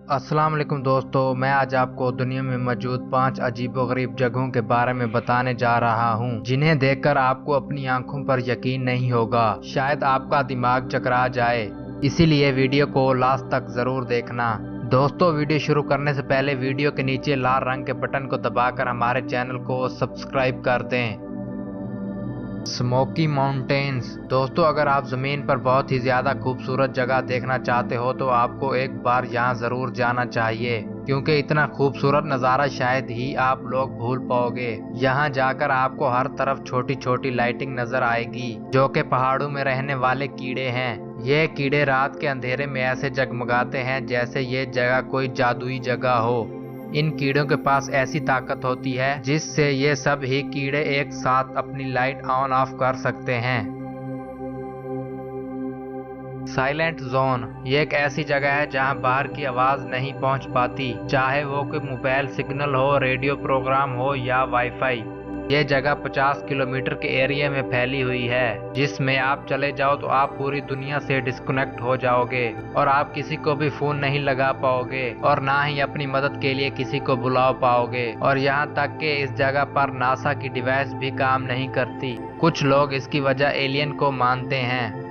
अस्सलाम वालेकुम दोस्तों, मैं आज आपको दुनिया में मौजूद 5 अजीबोगरीब जगहों के बारे में बताने जा रहा हूं, जिन्हें देखकर आपको अपनी आंखों पर यकीन नहीं होगा। शायद आपका दिमाग चकरा जाए, इसीलिए वीडियो को लास्ट तक जरूर देखना। दोस्तों, वीडियो शुरू करने से पहले वीडियो के नीचे लाल रंग के बटन को दबाकर हमारे चैनल को सब्सक्राइब कर दें। Smoky mountains. दोस्तों, अगर आप जमीन पर बहुत ही ज्यादा खूबसूरत जगह देखना चाहते हो तो आपको एक बार यहाँ जरूर जाना चाहिए, क्योंकि इतना खूबसूरत नज़ारा शायद ही आप लोग भूल पाओगे। यहाँ जाकर आपको हर तरफ छोटी छोटी लाइटिंग नजर आएगी, जो कि पहाड़ों में रहने वाले कीड़े हैं। ये कीड़े रात के अंधेरे में ऐसे जगमगाते हैं जैसे ये जगह कोई जादुई जगह हो। इन कीड़ों के पास ऐसी ताकत होती है जिससे ये सब ही कीड़े एक साथ अपनी लाइट ऑन ऑफ कर सकते हैं। Silent zone. ये एक ऐसी जगह है जहां बाहर की आवाज नहीं पहुंच पाती, चाहे वो कोई मोबाइल सिग्नल हो, रेडियो प्रोग्राम हो या वाईफाई। ये जगह 50 किलोमीटर के एरिया में फैली हुई है, जिसमें आप चले जाओ तो आप पूरी दुनिया से डिस्कनेक्ट हो जाओगे और आप किसी को भी फोन नहीं लगा पाओगे और ना ही अपनी मदद के लिए किसी को बुला पाओगे। और यहाँ तक कि इस जगह पर नासा की डिवाइस भी काम नहीं करती। कुछ लोग इसकी वजह एलियन को मानते हैं।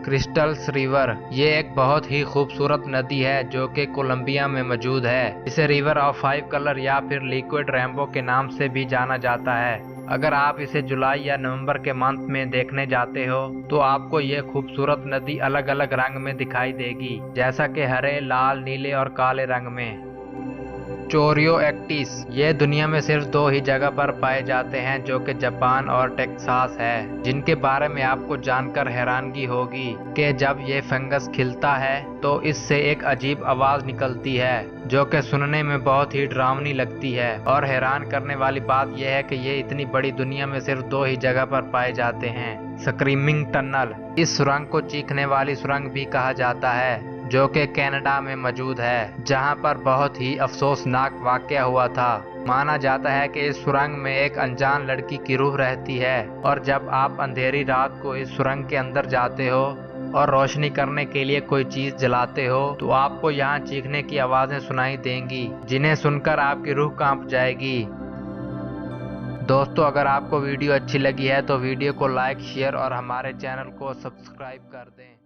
Crystals river. ये एक बहुत ही खूबसूरत नदी है जो कि कोलंबिया में मौजूद है। इसे रिवर ऑफ 5 कलर या फिर लिक्विड रेनबो के नाम से भी जाना जाता है। अगर आप इसे जुलाई या नवंबर के मंथ में देखने जाते हो तो आपको ये खूबसूरत नदी अलग अलग रंग में दिखाई देगी, जैसा कि हरे, लाल, नीले और काले रंग में। चोरियो एक्टिस। ये दुनिया में सिर्फ 2 ही जगह पर पाए जाते हैं, जो कि जापान और टेक्सास है, जिनके बारे में आपको जानकर हैरानगी होगी कि जब ये फंगस खिलता है तो इससे एक अजीब आवाज निकलती है जो कि सुनने में बहुत ही डरावनी लगती है। और हैरान करने वाली बात यह है कि ये इतनी बड़ी दुनिया में सिर्फ 2 ही जगह पर पाए जाते हैं। Screaming tunnel. इस सुरंग को चीखने वाली सुरंग भी कहा जाता है, जो कि कनाडा में मौजूद है, जहां पर बहुत ही अफसोसनाक वाकया हुआ था। माना जाता है कि इस सुरंग में एक अनजान लड़की की रूह रहती है, और जब आप अंधेरी रात को इस सुरंग के अंदर जाते हो और रोशनी करने के लिए कोई चीज जलाते हो तो आपको यहाँ चीखने की आवाजें सुनाई देंगी, जिन्हें सुनकर आपकी रूह कांप जाएगी। दोस्तों, अगर आपको वीडियो अच्छी लगी है तो वीडियो को लाइक, शेयर और हमारे चैनल को सब्सक्राइब कर दें।